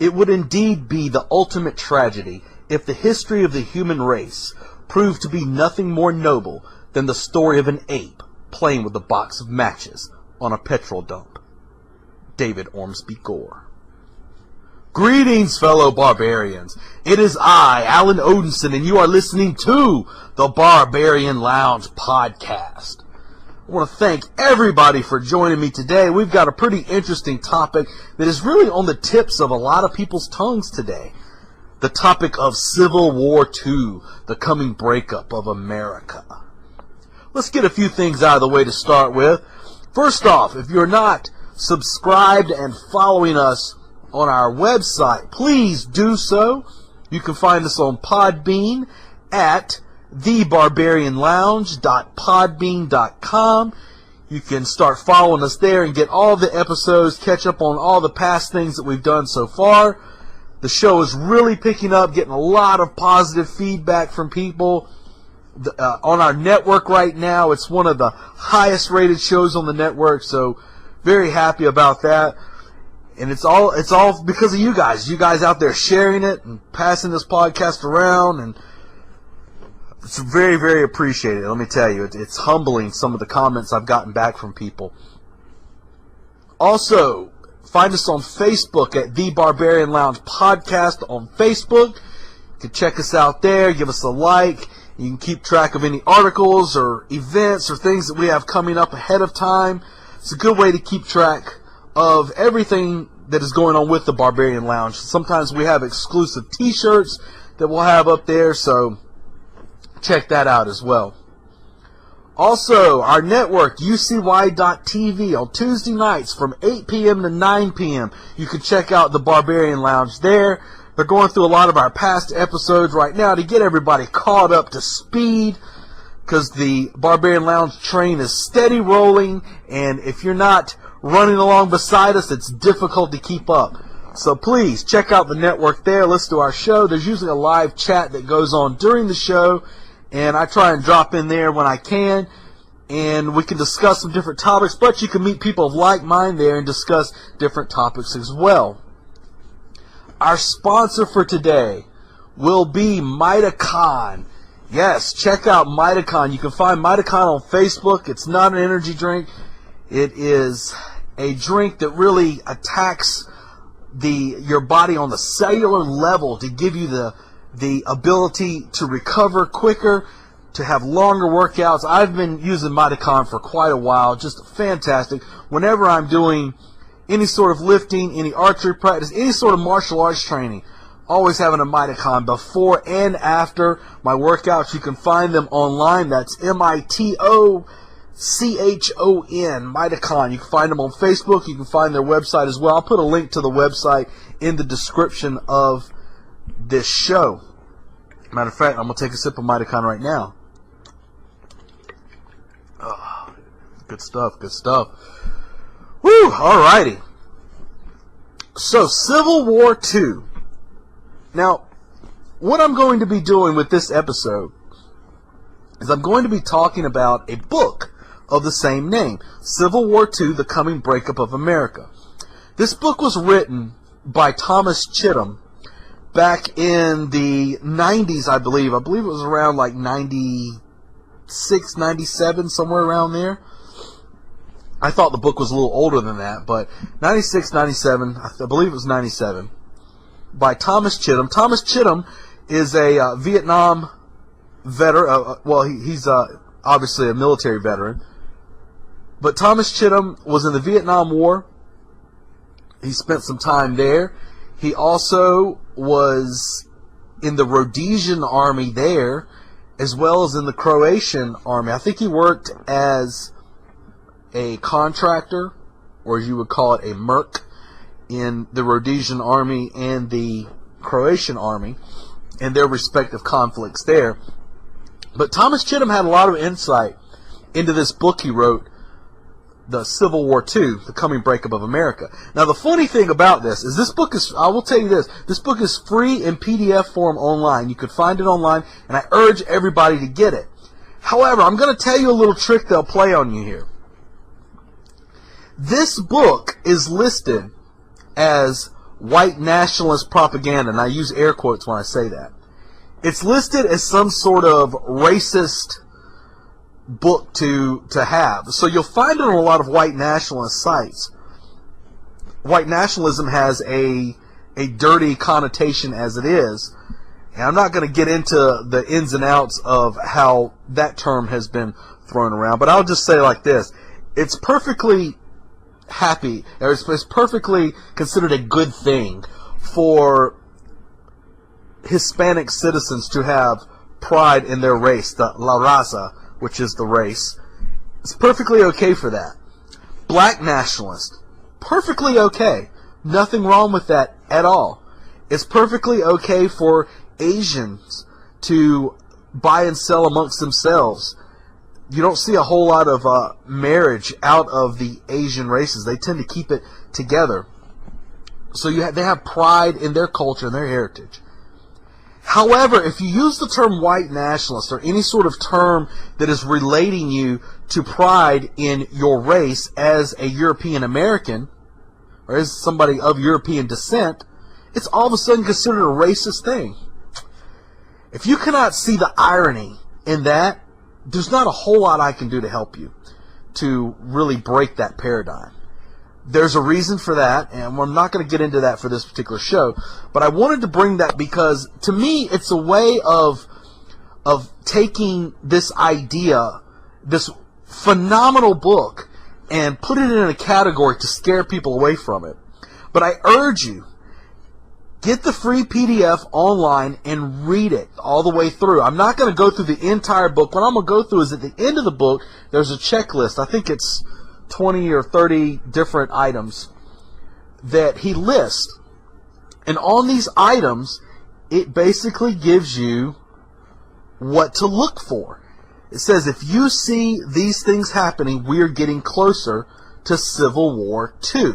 It would indeed be the ultimate tragedy if the history of the human race proved to be nothing more noble than the story of an ape playing with a box of matches on a petrol dump. David Ormsby Gore. Greetings, fellow barbarians. It is I, Alan Odinson, and you are listening to the Barbarian Lounge podcast. I want to thank everybody for joining me today. We've got a pretty interesting topic that is really on the tips of a lot of people's tongues today. The topic of Civil War II, the coming breakup of America. Let's get a few things out of the way to start with. First off, if you're not subscribed and following us on our website, please do so. You can find us on Podbean at thebarbarianlounge.podbean.com. You can start following us there and get all the episodes, catch up on all the past things that we've done so far. The show is really picking up, getting a lot of positive feedback from people. On our network right now, it's one of the highest rated shows on the network, so very happy about that. And it's all because of you guys. You guys out there sharing it and passing this podcast around, and it's very, very appreciated. Let me tell you, it's humbling, some of the comments I've gotten back from people. Also, find us on Facebook at The Barbarian Lounge Podcast on Facebook. You can check us out there, give us a like. You can keep track of any articles or events or things that we have coming up ahead of time. It's a good way to keep track of everything that is going on with the Barbarian Lounge. Sometimes we have exclusive t-shirts that we'll have up there, so check that out as well. Also, our network, UCY.TV, on Tuesday nights from 8 p.m. to 9 p.m. You can check out the Barbarian Lounge there. They're going through a lot of our past episodes right now to get everybody caught up to speed, because the Barbarian Lounge train is steady rolling, and if you're not running along beside us, it's difficult to keep up. So please check out the network there, listen to our show. There's usually a live chat that goes on during the show, and I try and drop in there when I can, and we can discuss some different topics, but you can meet people of like mind there and discuss different topics as well. Our sponsor for today will be Mitacon. Yes, check out Mitacon. You can find Mitacon on Facebook. It's not an energy drink. It is a drink that really attacks your body on the cellular level to give you the ability to recover quicker, to have longer workouts. I've been using Mitacon for quite a while. Just fantastic. Whenever I'm doing any sort of lifting, any archery practice, any sort of martial arts training, always having a Mitacon before and after my workouts. You can find them online. That's Mitocon, Mitacon. You can find them on Facebook. You can find their website as well. I'll put a link to the website in the description of this show. Matter of fact, I'm going to take a sip of Mitacon right now. Oh, good stuff, good stuff. Woo, alrighty. So, Civil War II. Now, what I'm going to be doing with this episode is I'm going to be talking about a book of the same name, Civil War II, The Coming Breakup of America. This book was written by Thomas Chittum back in the 90s, I believe. I believe it was around like 96, 97, somewhere around there. I thought the book was a little older than that, but 96, 97, I believe it was 97, by Thomas Chittum. Thomas Chittum is a Vietnam veteran. He's obviously a military veteran. But Thomas Chittum was in the Vietnam War. He spent some time there. He also was in the Rhodesian army there, as well as in the Croatian army. I think he worked as a contractor, or as you would call it, a merc, in the Rhodesian army and the Croatian army, and their respective conflicts there. But Thomas Chittum had a lot of insight into this book he wrote, The Civil War II, The Coming Breakup of America. Now, the funny thing about this is I will tell you this book is free in PDF form online. You could find it online, and I urge everybody to get it. However, I'm going to tell you a little trick they'll play on you here. This book is listed as white nationalist propaganda, and I use air quotes when I say that. It's listed as some sort of racist book to have. So you'll find it on a lot of white nationalist sites. White nationalism has a dirty connotation as it is. And I'm not going to get into the ins and outs of how that term has been thrown around, but I'll just say like this. It's perfectly happy, or it's perfectly considered a good thing for Hispanic citizens to have pride in their race, the La Raza, which is the race. It's perfectly okay for that. Black nationalist, perfectly okay. Nothing wrong with that at all. It's perfectly okay for Asians to buy and sell amongst themselves. You don't see a whole lot of marriage out of the Asian races. They tend to keep it together. So they have pride in their culture and their heritage. However, if you use the term white nationalist or any sort of term that is relating you to pride in your race as a European American or as somebody of European descent, it's all of a sudden considered a racist thing. If you cannot see the irony in that, there's not a whole lot I can do to help you to really break that paradigm. There's a reason for that, and I'm not going to get into that for this particular show, but I wanted to bring that because, to me, it's a way of taking this idea, this phenomenal book, and put it in a category to scare people away from it. But I urge you, get the free PDF online and read it all the way through. I'm not going to go through the entire book. What I'm going to go through is at the end of the book, there's a checklist. I think it's 20 or 30 different items that he lists. And on these items, it basically gives you what to look for. It says, if you see these things happening, we're getting closer to Civil War II.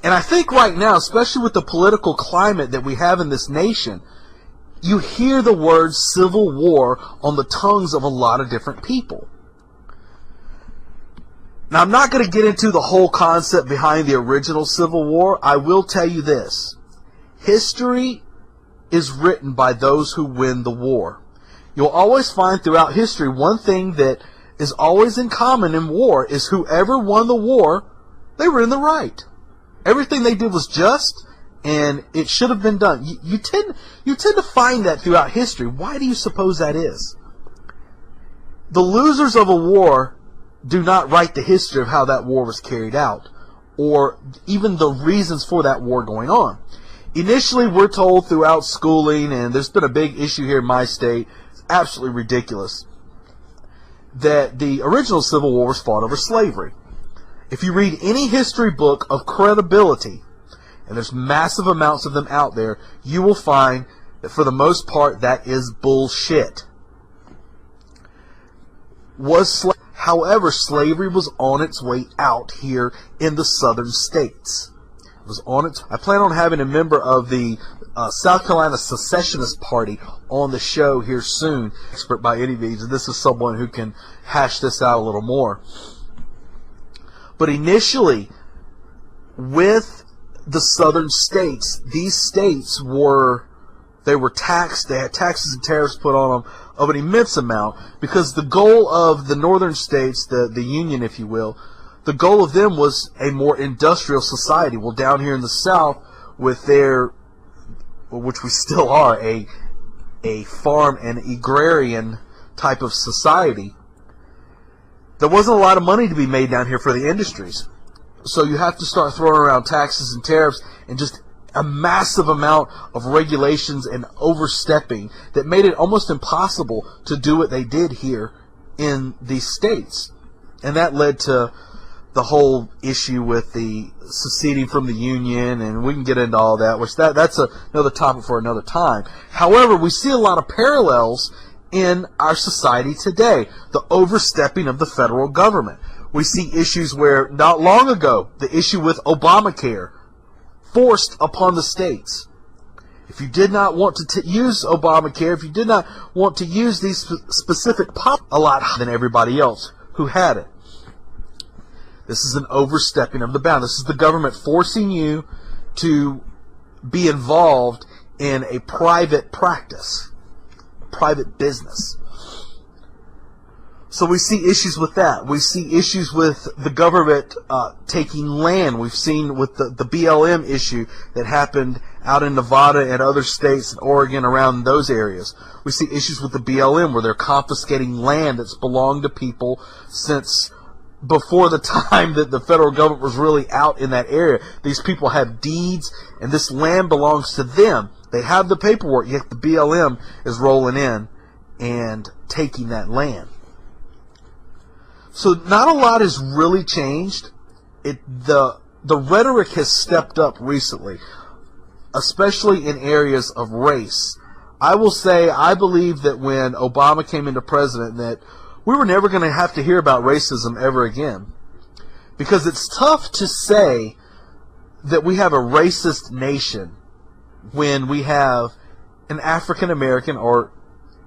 And I think right now, especially with the political climate that we have in this nation, you hear the word Civil War on the tongues of a lot of different people. Now, I'm not going to get into the whole concept behind the original Civil War. I will tell you this. History is written by those who win the war. You'll always find throughout history one thing that is always in common in war is whoever won the war, they were in the right. Everything they did was just, and it should have been done. You tend to find that throughout history. Why do you suppose that is? The losers of a war do not write the history of how that war was carried out, or even the reasons for that war going on. Initially, we're told throughout schooling, and there's been a big issue here in my state, it's absolutely ridiculous, that the original Civil War was fought over slavery. If you read any history book of credibility, and there's massive amounts of them out there, you will find that for the most part that is bullshit. However, slavery was on its way out here in the southern states. It was on its. I plan on having a member of the South Carolina Secessionist Party on the show here soon. Expert by any means, and this is someone who can hash this out a little more. But initially, with the southern states, these states were taxed. They had taxes and tariffs put on them of an immense amount because the goal of the northern states, the Union, if you will, the goal of them was a more industrial society. Well, down here in the South, with which we still are, a farm and agrarian type of society, there wasn't a lot of money to be made down here for the industries. So you have to start throwing around taxes and tariffs and just a massive amount of regulations and overstepping that made it almost impossible to do what they did here in these states. And that led to the whole issue with the seceding from the Union, and we can get into all that, which that's another topic for another time. However, we see a lot of parallels in our society today, the overstepping of the federal government. We see issues where, not long ago, the issue with Obamacare forced upon the states. If you did not want to use Obamacare, if you did not want to use these specific a lot than everybody else who had it. This is an overstepping of the bound. This is the government forcing you to be involved in a private practice, private business. So we see issues with that. We see issues with the government taking land. We've seen with the BLM issue that happened out in Nevada and other states, Oregon, around those areas. We see issues with the BLM where they're confiscating land that's belonged to people since before the time that the federal government was really out in that area. These people have deeds, and this land belongs to them. They have the paperwork, yet the BLM is rolling in and taking that land. So not a lot has really changed. The rhetoric has stepped up recently, especially in areas of race. I will say I believe that when Obama came into president that we were never going to have to hear about racism ever again. Because it's tough to say that we have a racist nation when we have an African American, or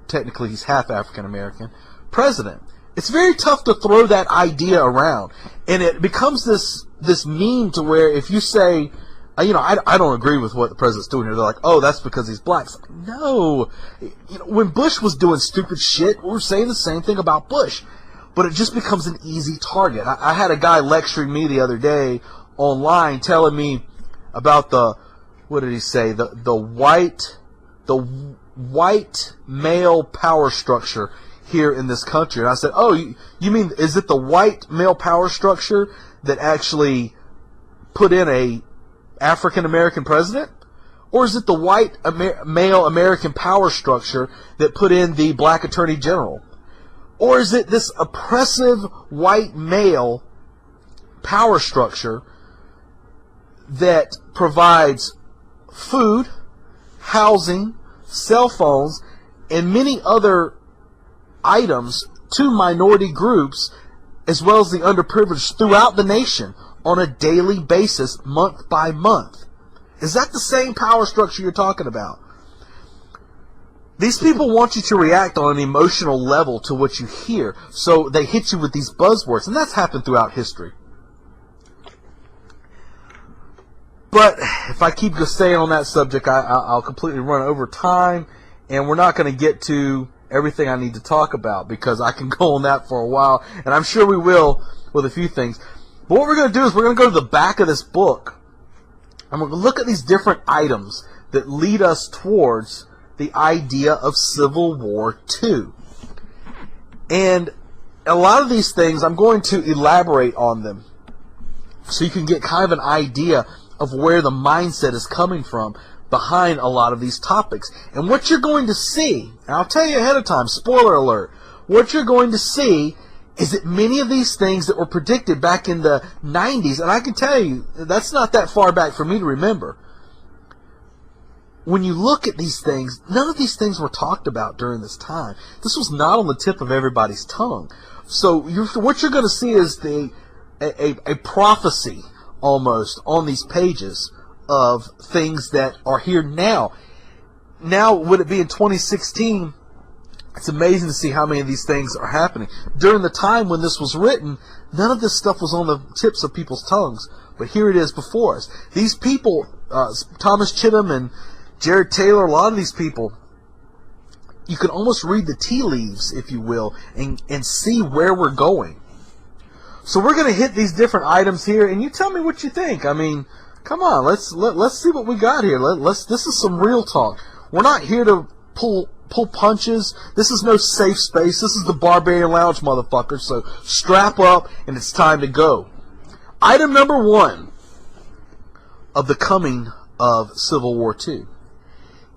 technically he's half African American, president. It's very tough to throw that idea around, and it becomes this meme to where if you say, I don't agree with what the president's doing here, they're like, oh, that's because he's black. It's like, no, when Bush was doing stupid shit, we were saying the same thing about Bush, but it just becomes an easy target. I had a guy lecturing me the other day online, telling me about what did he say? The white male power structure here in this country. And I said, oh, you mean, is it the white male power structure that actually put in a African American president? Or is it the white male American power structure that put in the black attorney general? Or is it this oppressive white male power structure that provides food, housing, cell phones, and many other items to minority groups as well as the underprivileged throughout the nation on a daily basis, month by month? Is that the same power structure you're talking about? These people want you to react on an emotional level to what you hear, so they hit you with these buzzwords, and that's happened throughout history. But if I keep staying on that subject, I'll completely run over time, and we're not going to get to everything I need to talk about because I can go on that for a while, and I'm sure we will with a few things. But what we're going to do is we're going to go to the back of this book, and we're going to look at these different items that lead us towards the idea of Civil War II. And a lot of these things, I'm going to elaborate on them so you can get kind of an idea of where the mindset is coming from behind a lot of these topics. And what you're going to see, and I'll tell you ahead of time, spoiler alert, what you're going to see is that many of these things that were predicted back in the 90s, and I can tell you, that's not that far back for me to remember. When you look at these things, none of these things were talked about during this time. This was not on the tip of everybody's tongue. So what you're going to see is a prophecy almost on these pages of things that are here now. Now, would it be in 2016? It's amazing to see how many of these things are happening. During the time when this was written, none of this stuff was on the tips of people's tongues. But here it is before us. These people, Thomas Chittum and Jared Taylor, a lot of these people, you can almost read the tea leaves, if you will, and see where we're going. So we're going to hit these different items here, and you tell me what you think. I mean, come on, let's see what we got here. This is some real talk. We're not here to pull punches. This is no safe space. This is the Barbarian Lounge, motherfucker. So strap up, and it's time to go. Item number 1 of the coming of Civil War II.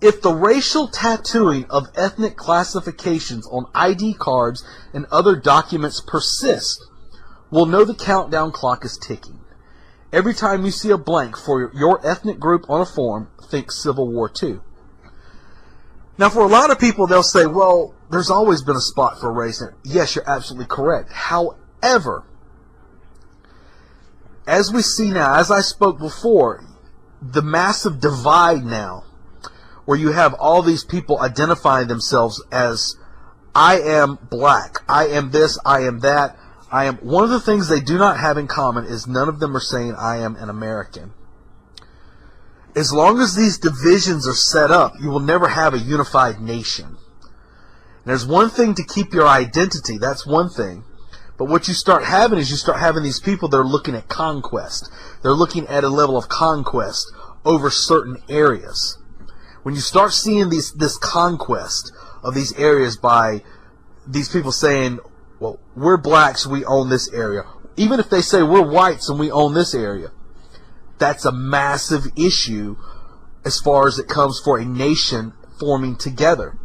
If the racial tattooing of ethnic classifications on ID cards and other documents persist, we'll know the countdown clock is ticking. Every time you see a blank for your ethnic group on a form, think Civil War II. Now, for a lot of people, they'll say, well, there's always been a spot for race. And yes, you're absolutely correct. However, as we see now, as I spoke before, the massive divide now, where you have all these people identifying themselves as, I am black, I am this, I am that, I am. One of the things they do not have in common is none of them are saying I am an American. as long as these divisions are set up, you will never have a unified nation. There's one thing to keep your identity, that's one thing. But what you start having is you start having these people that are looking at conquest. They're looking at a level of conquest over certain areas. When you start seeing this conquest of these areas by these people saying, well, we're blacks, we own this area. Even if they say we're whites and we own this area, that's a massive issue as far as it comes for a nation forming together.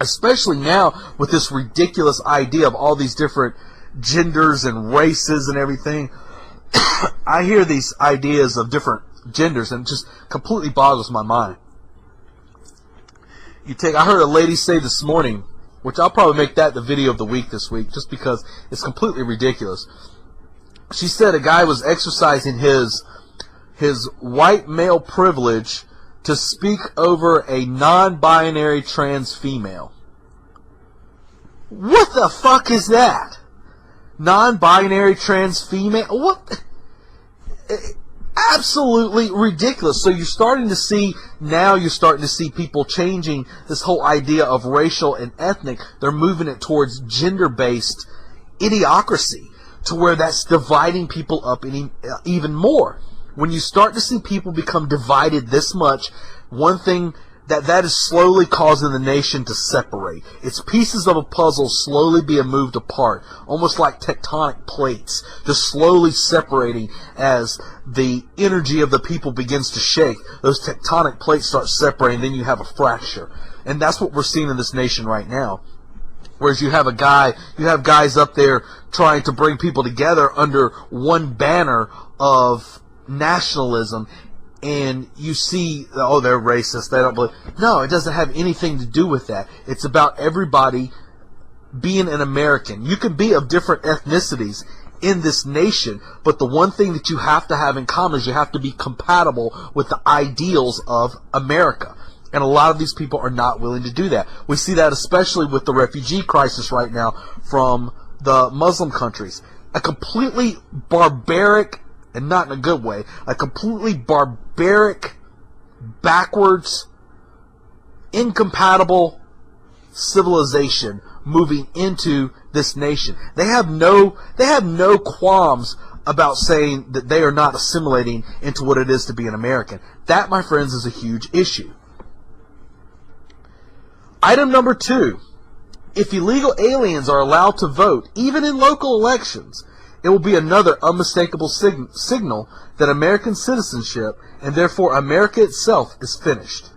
Especially now with this ridiculous idea of all these different genders and races and everything. I hear these ideas of different genders and it just completely boggles my mind. I heard a lady say this morning, which I'll probably make that the video of the week this week just because it's completely ridiculous. She said a guy was exercising his white male privilege to speak over a non-binary trans female. What the fuck is that? Non-binary trans female? What? Absolutely ridiculous. So you're starting to see people changing this whole idea of racial and ethnic. They're moving it towards gender-based idiocracy to where that's dividing people up even more. When you start to see people become divided this much, one thing that is slowly causing the nation to separate. It's pieces of a puzzle slowly being moved apart, almost like tectonic plates, just slowly separating as the energy of the people begins to shake. Those tectonic plates start separating, then you have a fracture. And that's what we're seeing in this nation right now. Whereas you have guys up there trying to bring people together under one banner of nationalism, and you see, oh, they're racist, they don't believe. No, it doesn't have anything to do with that. It's about everybody being an American. You can be of different ethnicities in this nation, but the one thing that you have to have in common is you have to be compatible with the ideals of America. And a lot of these people are not willing to do that. We see that especially with the refugee crisis right now from the Muslim countries. A completely barbaric, and not in a good way, a completely barbaric, backwards, incompatible civilization moving into this nation. They have no qualms about saying that they are not assimilating into what it is to be an American. That, my friends, is a huge issue. Item number 2. If illegal aliens are allowed to vote, even in local elections, it will be another unmistakable signal that American citizenship, and therefore America itself, is finished.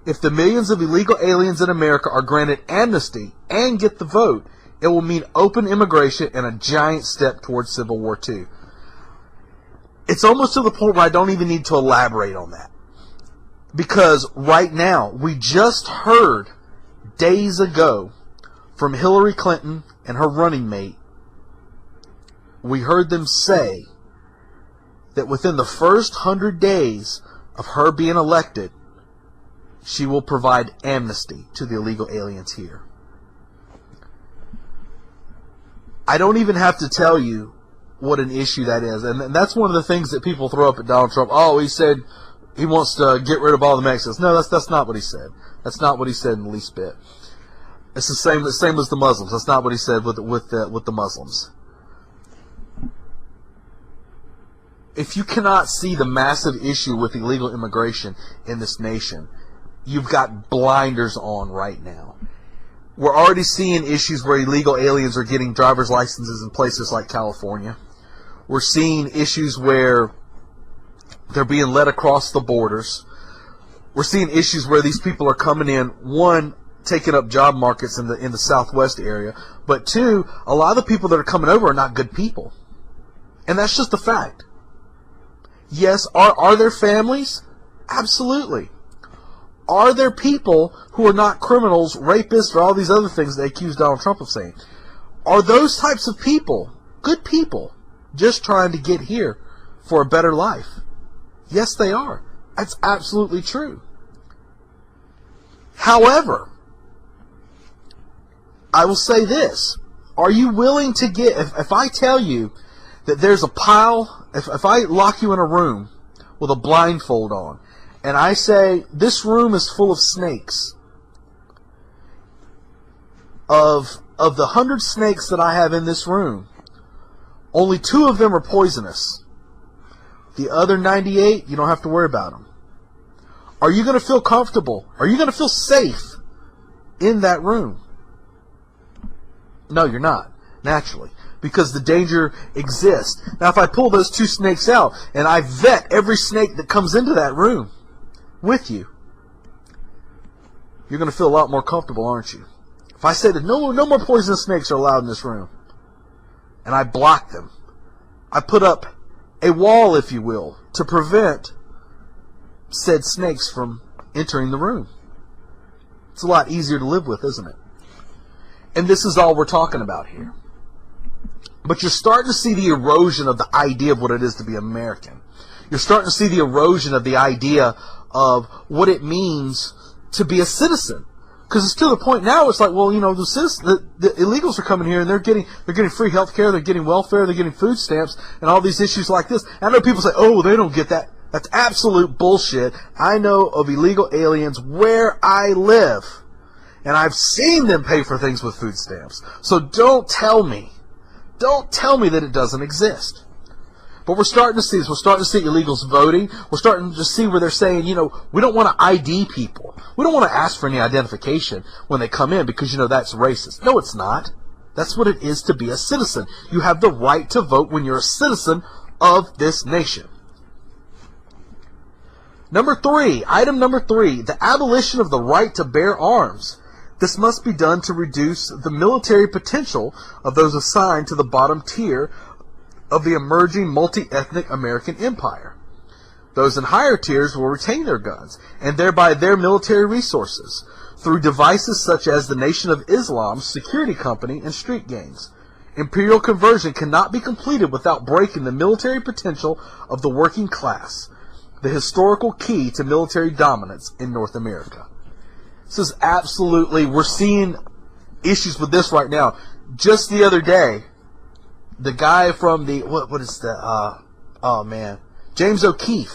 If the millions of illegal aliens in America are granted amnesty and get the vote, it will mean open immigration and a giant step towards Civil War II. It's almost to the point where I don't even need to elaborate on that. Because right now, we just heard days ago from Hillary Clinton and her running mate, we heard them say that within the first 100 days of her being elected, she will provide amnesty to the illegal aliens here. I don't even have to tell you what an issue that is. And that's one of the things that people throw up at Donald Trump. Oh, he said he wants to get rid of all the Mexicans. No, that's not what he said. That's not what he said in the least bit. It's the same as the Muslims. That's not what he said with the Muslims. If you cannot see the massive issue with illegal immigration in this nation, you've got blinders on right now. We're already seeing issues where illegal aliens are getting driver's licenses in places like California. We're seeing issues where they're being led across the borders. We're seeing issues where these people are coming in, one, taking up job markets in the Southwest area, but two, a lot of the people that are coming over are not good people. And that's just a fact. Yes, are there families? Absolutely. Are there people who are not criminals, rapists, or all these other things they accuse Donald Trump of saying? Are those types of people good people just trying to get here for a better life? Yes, they are. That's absolutely true. However, I will say this. Are you willing to if I tell you that there's a pile, if I lock you in a room with a blindfold on, and I say, this room is full of snakes. Of the 100 snakes that I have in this room, only 2 of them are poisonous. The other 98, you don't have to worry about them. Are you going to feel comfortable? Are you going to feel safe in that room? No, you're not, naturally, because the danger exists. Now, if I pull those 2 snakes out and I vet every snake that comes into that room with you, you're going to feel a lot more comfortable, aren't you? If I say that no more poisonous snakes are allowed in this room, and I block them, I put up a wall, if you will, to prevent said snakes from entering the room. It's a lot easier to live with, isn't it? And this is all we're talking about here. But you're starting to see the erosion of the idea of what it is to be American. You're starting to see the erosion of the idea of what it means to be a citizen. Because it's to the point now, it's like, well, you know, the illegals are coming here and they're getting free health care, they're getting welfare, they're getting food stamps, and all these issues like this. And I know people say, oh, they don't get that. That's absolute bullshit. I know of illegal aliens where I live, and I've seen them pay for things with food stamps. So don't tell me that it doesn't exist. But we're starting to see this. We're starting to see illegals voting. We're starting to see where they're saying, you know, we don't want to ID people. We don't want to ask for any identification when they come in because, you know, that's racist. No, it's not. That's what it is to be a citizen. You have the right to vote when you're a citizen of this nation. Item number 3, the abolition of the right to bear arms. This must be done to reduce the military potential of those assigned to the bottom tier of the emerging multi-ethnic American empire. Those in higher tiers will retain their guns, and thereby their military resources, through devices such as the Nation of Islam's security company and street gangs. Imperial conversion cannot be completed without breaking the military potential of the working class, the historical key to military dominance in North America. This is absolutely, we're seeing issues with this right now. Just the other day, the guy from the, what is that, James O'Keefe.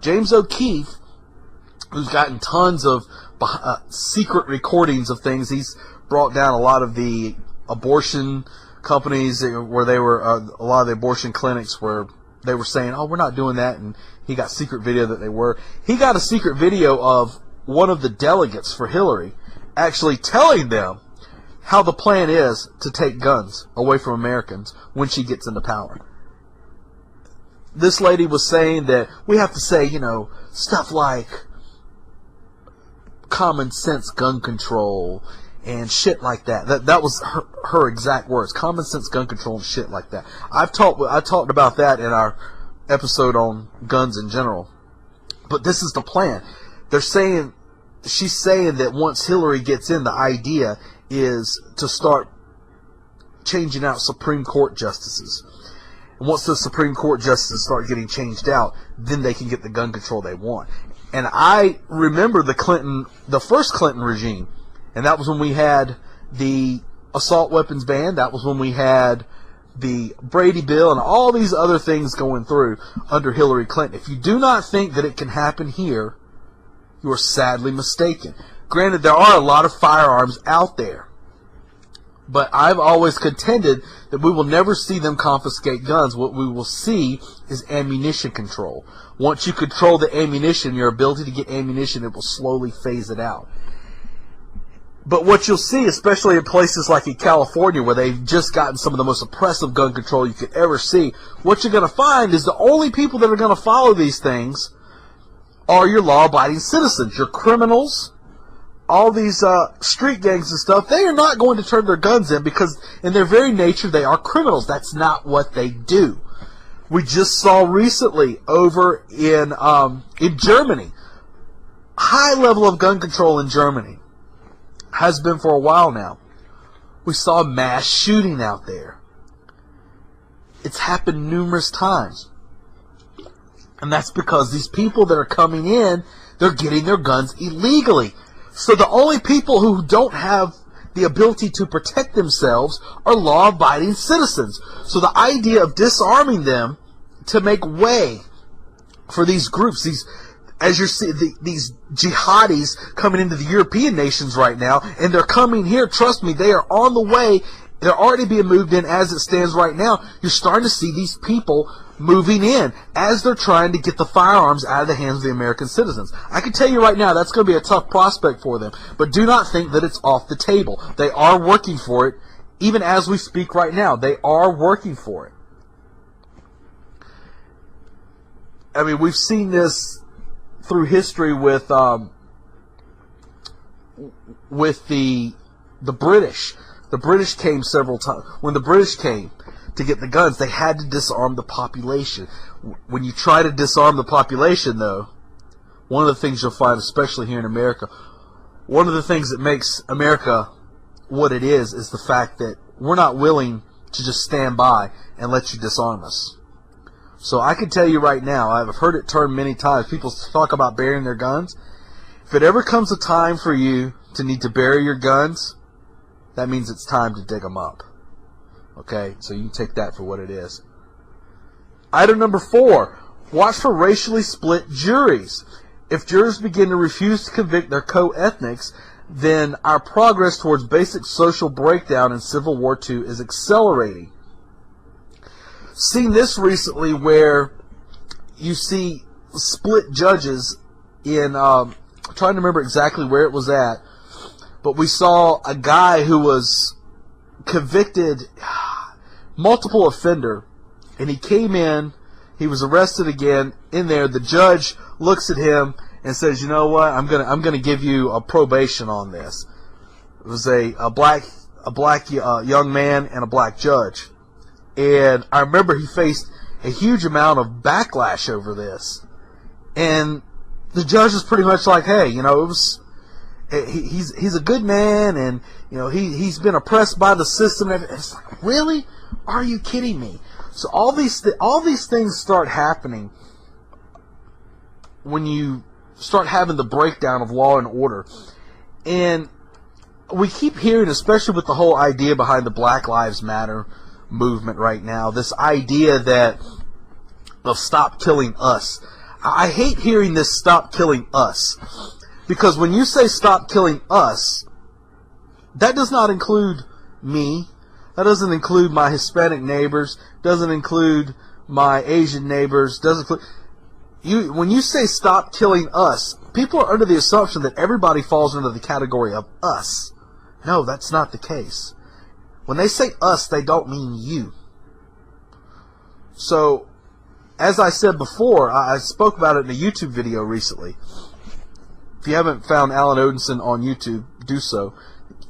James O'Keefe, who's gotten tons of secret recordings of things. He's brought down a lot of the abortion companies where they were, a lot of the abortion clinics where they were saying, oh, we're not doing that, and he got secret video that they were. He got a secret video of one of the delegates for Hillary actually telling them how the plan is to take guns away from Americans when she gets into power. This lady was saying that we have to say, you know, stuff like common sense gun control and shit like that. That was her exact words. Common sense gun control and shit like that. I talked about that in our episode on guns in general. But this is the plan. She's saying that once Hillary gets in, the idea is to start changing out Supreme Court justices. And once the Supreme Court justices start getting changed out, then they can get the gun control they want. And I remember the first Clinton regime, and that was when we had the assault weapons ban. That was when we had the Brady Bill and all these other things going through under Hillary Clinton. If you do not think that it can happen here, you are sadly mistaken. Granted, there are a lot of firearms out there, but I've always contended that we will never see them confiscate guns. What we will see is ammunition control. Once you control the ammunition, your ability to get ammunition, it will slowly phase it out. But what you'll see, especially in places like in California, where they've just gotten some of the most oppressive gun control you could ever see, what you're going to find is the only people that are going to follow these things are your law-abiding citizens, your criminals. All these street gangs and stuff, they are not going to turn their guns in because in their very nature they are criminals. That's not what they do. We just saw recently over in Germany, high level of gun control in Germany. Has been for a while now. We saw a mass shooting out there. It's happened numerous times. And that's because these people that are coming in, they're getting their guns illegally. So the only people who don't have the ability to protect themselves are law-abiding citizens. So the idea of disarming them to make way for these groups, as you see these jihadis coming into the European nations right now, and they're coming here, trust me, they are on the way. They're already being moved in as it stands right now. You're starting to see these people moving in as they're trying to get the firearms out of the hands of the American citizens. I can tell you right now, that's going to be a tough prospect for them. But do not think that it's off the table. They are working for it. Even as we speak right now, they are working for it. I mean, we've seen this through history with the British. The British came several times. When the British came to get the guns, they had to disarm the population. When you try to disarm the population, though, one of the things you'll find, especially here in America, one of the things that makes America what it is the fact that we're not willing to just stand by and let you disarm us. So I can tell you right now, I've heard it termed many times, people talk about burying their guns. If it ever comes a time for you to need to bury your guns, that means it's time to dig them up. Okay, so you can take that for what it is. Item number 4, watch for racially split juries. If jurors begin to refuse to convict their co-ethnics, then our progress towards basic social breakdown in Civil War II is accelerating. Seen this recently where you see split judges in, I'm trying to remember exactly where it was at, but we saw a guy who was convicted, multiple offender, and he came in, he was arrested again. In there, the judge looks at him and says, "You know what? I'm gonna give you a probation on this." It was a black young man and a black judge, and I remember he faced a huge amount of backlash over this, and the judge is pretty much like, "Hey, you know, it was." He's a good man, and you know he's been oppressed by the system. And it's like, really? Are you kidding me? So all these things start happening when you start having the breakdown of law and order, and we keep hearing, especially with the whole idea behind the Black Lives Matter movement right now, this idea that of stop killing us. I hate hearing this "stop killing us." Because when you say stop killing us, that does not include me. That doesn't include my Hispanic neighbors. Doesn't include my Asian neighbors. Doesn't include you. When you say stop killing us, people are under the assumption that everybody falls under the category of us. No, that's not the case. When they say us, they don't mean you. So, as I said before, I spoke about it in a YouTube video recently. If you haven't found Alan Odinson on YouTube, do so.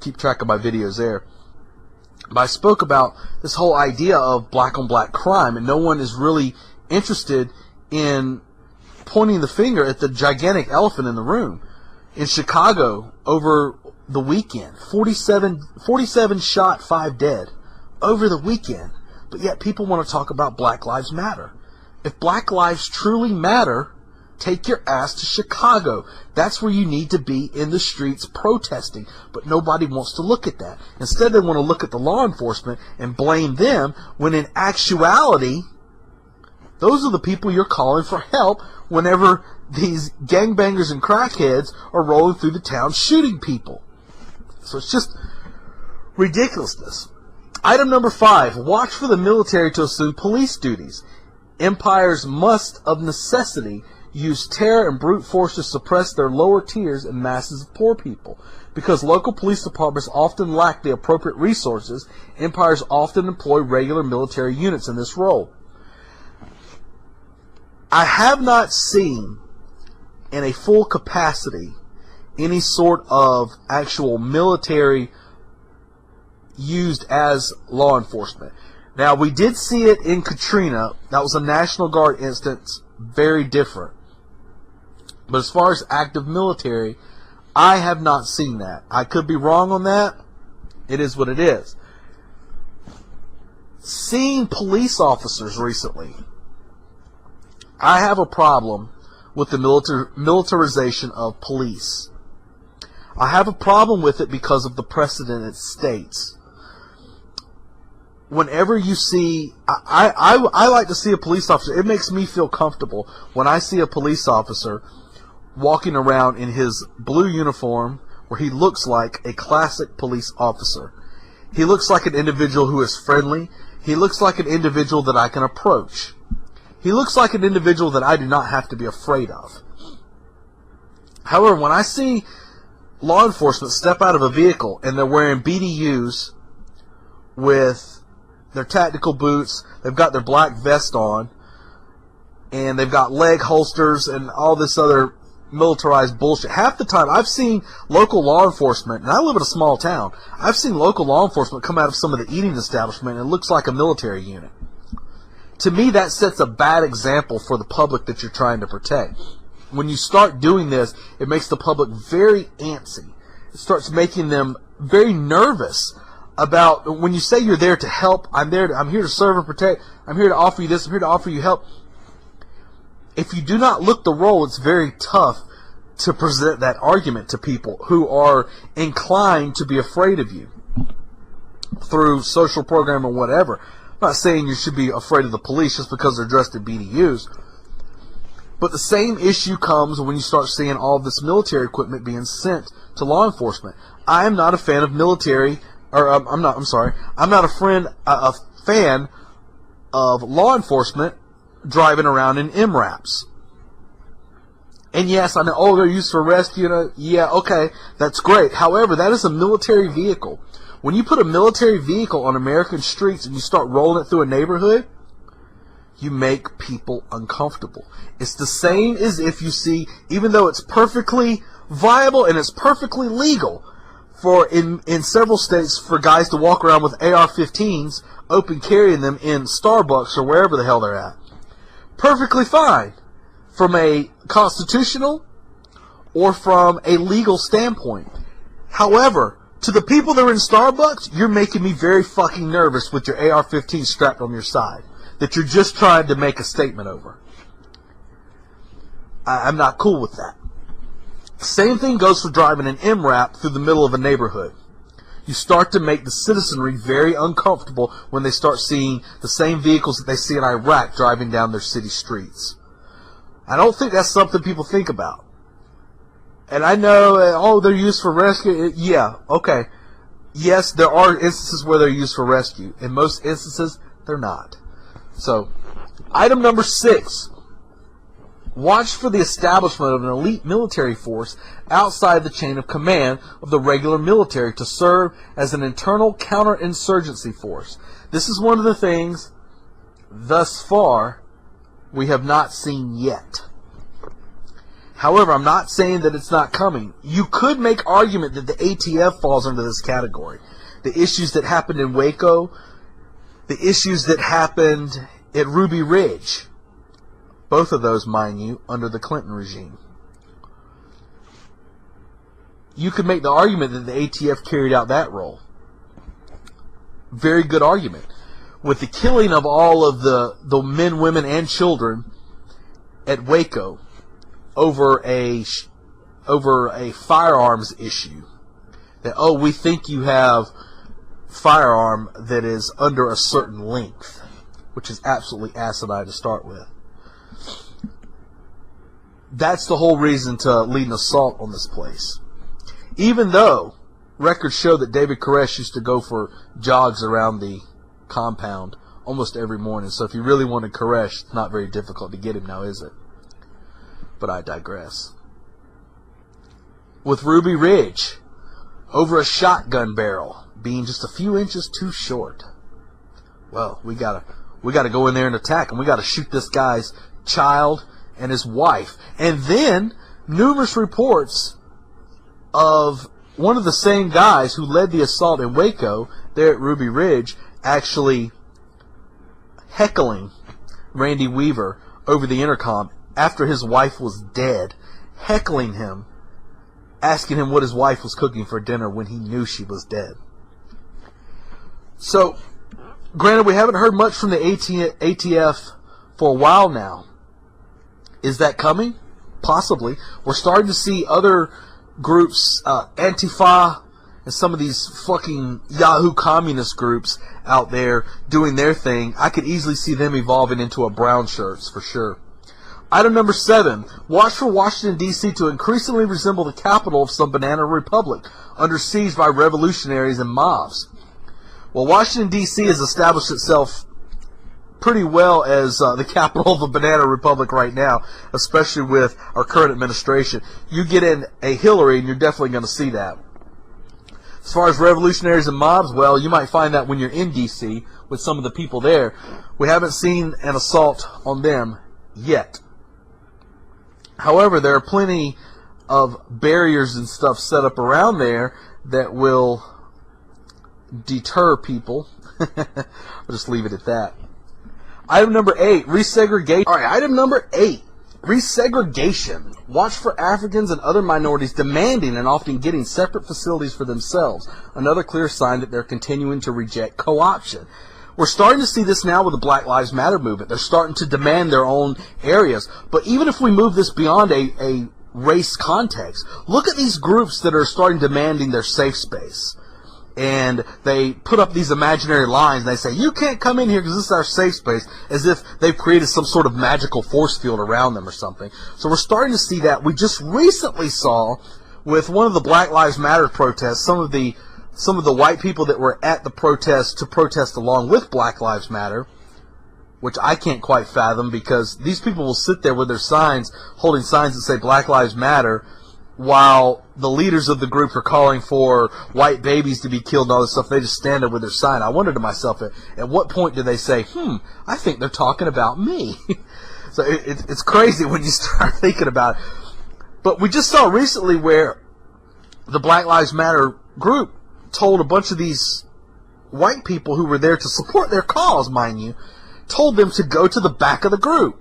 Keep track of my videos there. But I spoke about this whole idea of black-on-black crime, and no one is really interested in pointing the finger at the gigantic elephant in the room. In Chicago, over the weekend, 47 shot, 5 dead. Over the weekend. But yet people want to talk about Black Lives Matter. If Black lives truly matter, take your ass to Chicago. That's where you need to be, in the streets protesting. But nobody wants to look at that. Instead, they want to look at the law enforcement and blame them, when in actuality, those are the people you're calling for help whenever these gangbangers and crackheads are rolling through the town shooting people. So it's just ridiculousness. Item number 5, watch for the military to assume police duties. Empires must, of necessity, use terror and brute force to suppress their lower tiers and masses of poor people. Because local police departments often lack the appropriate resources, empires often employ regular military units in this role. I have not seen, in a full capacity, any sort of actual military used as law enforcement. Now, we did see it in Katrina. That was a National Guard instance, very different. But as far as active military, I have not seen that. I could be wrong on that. It is what it is. Seeing police officers recently, I have a problem with the militarization of police. I have a problem with it because of the precedent it states. Whenever you see, I like to see a police officer. It makes me feel comfortable when I see a police officer walking around in his blue uniform where he looks like a classic police officer. He looks like an individual who is friendly. He looks like an individual that I can approach. He looks like an individual that I do not have to be afraid of. However, when I see law enforcement step out of a vehicle and they're wearing BDUs with their tactical boots, they've got their black vest on, and they've got leg holsters and all this other militarized bullshit. Half the time, I've seen local law enforcement, and I live in a small town, I've seen local law enforcement come out of some of the eating establishment and it looks like a military unit. To me, that sets a bad example for the public that you're trying to protect. When you start doing this, it makes the public very antsy. It starts making them very nervous about when you say you're there to help. I'm here to serve and protect. I'm here to offer you this. I'm here to offer you help. If you do not look the role, it's very tough to present that argument to people who are inclined to be afraid of you through social program or whatever. I'm not saying you should be afraid of the police just because they're dressed in BDUs. But the same issue comes when you start seeing all this military equipment being sent to law enforcement. I am not a fan of military, I'm not a fan of law enforcement driving around in MRAPs. And yes, I know, they're used for rescue. Yeah, okay, that's great. However, that is a military vehicle. When you put a military vehicle on American streets and you start rolling it through a neighborhood, you make people uncomfortable. It's the same as if you see, even though it's perfectly viable and it's perfectly legal for in several states for guys to walk around with AR-15s, open carrying them in Starbucks or wherever the hell they're at. Perfectly fine from a constitutional or from a legal standpoint. However, to the people that are in Starbucks, you're making me very fucking nervous with your AR-15 strapped on your side that you're just trying to make a statement over. I'm not cool with that. Same thing goes for driving an MRAP through the middle of a neighborhood. You start to make the citizenry very uncomfortable when they start seeing the same vehicles that they see in Iraq driving down their city streets. I don't think that's something people think about. And I know, they're used for rescue. Yeah, okay. Yes, there are instances where they're used for rescue. In most instances, they're not. So, item number 6. Watch for the establishment of an elite military force outside the chain of command of the regular military to serve as an internal counterinsurgency force. This is one of the things, thus far, we have not seen yet. However, I'm not saying that it's not coming. You could make argument that the ATF falls under this category. The issues that happened in Waco, the issues that happened at Ruby Ridge, both of those, mind you, under the Clinton regime. You could make the argument that the ATF carried out that role. Very good argument. With the killing of all of the men, women, and children at Waco over a firearms issue. That, we think you have firearm that is under a certain length, which is absolutely asinine to start with. That's the whole reason to lead an assault on this place. Even though records show that David Koresh used to go for jogs around the compound almost every morning. So if you really wanted Koresh, it's not very difficult to get him now, is it? But I digress. With Ruby Ridge, over a shotgun barrel being just a few inches too short. Well, we gotta go in there and attack him. We gotta shoot this guy's child and his wife. And then numerous reports of one of the same guys who led the assault in Waco there at Ruby Ridge actually heckling Randy Weaver over the intercom after his wife was dead, heckling him, asking him what his wife was cooking for dinner when he knew she was dead. So, granted, we haven't heard much from the ATF for a while now. Is that coming? Possibly. We're starting to see other groups, Antifa, and some of these fucking Yahoo communist groups out there doing their thing. I could easily see them evolving into a brown shirts for sure. Item number 7. Watch for Washington, D.C. to increasingly resemble the capital of some banana republic, under siege by revolutionaries and mobs. Well, Washington, D.C. has established itself pretty well as the capital of a banana republic right now, especially with our current administration. You get in a Hillary, and you're definitely going to see that. As far as revolutionaries and mobs, well, you might find that when you're in D.C. with some of the people there. We haven't seen an assault on them yet. However, there are plenty of barriers and stuff set up around there that will deter people. I'll just leave it at that. Item number 8, resegregation. All right, item number 8, resegregation. Watch for Africans and other minorities demanding and often getting separate facilities for themselves. Another clear sign that they're continuing to reject co-option. We're starting to see this now with the Black Lives Matter movement. They're starting to demand their own areas. But even if we move this beyond a race context, look at these groups that are starting demanding their safe space. And they put up these imaginary lines, and they say, you can't come in here because this is our safe space, as if they've created some sort of magical force field around them or something. So we're starting to see that. We just recently saw, with one of the Black Lives Matter protests, some of the white people that were at the protest to protest along with Black Lives Matter, which I can't quite fathom, because these people will sit there with their signs, holding signs that say Black Lives Matter, while the leaders of the group are calling for white babies to be killed and all this stuff. They just stand there with their sign. I wondered to myself, at what point do they say, I think they're talking about me? So it's crazy when you start thinking about it. But we just saw recently where the Black Lives Matter group told a bunch of these white people who were there to support their cause, mind you, told them to go to the back of the group.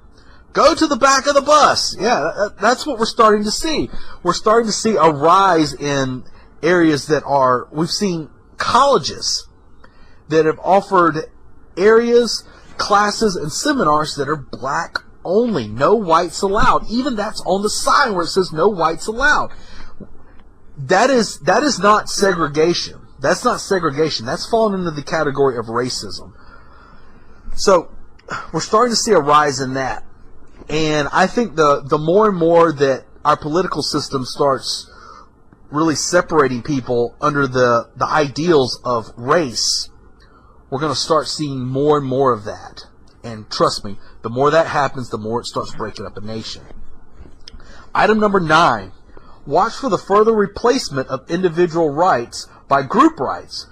Go to the back of the bus. Yeah, that's what we're starting to see. We're starting to see a rise in areas that are, we've seen colleges that have offered areas, classes, and seminars that are black only. No whites allowed. Even that's on the sign where it says no whites allowed. That is not segregation. That's not segregation. That's fallen into the category of racism. So we're starting to see a rise in that. And I think the more and more that our political system starts really separating people under the ideals of race, we're going to start seeing more and more of that. And trust me, the more that happens, the more it starts breaking up a nation. Item number 9. Watch for the further replacement of individual rights by group rights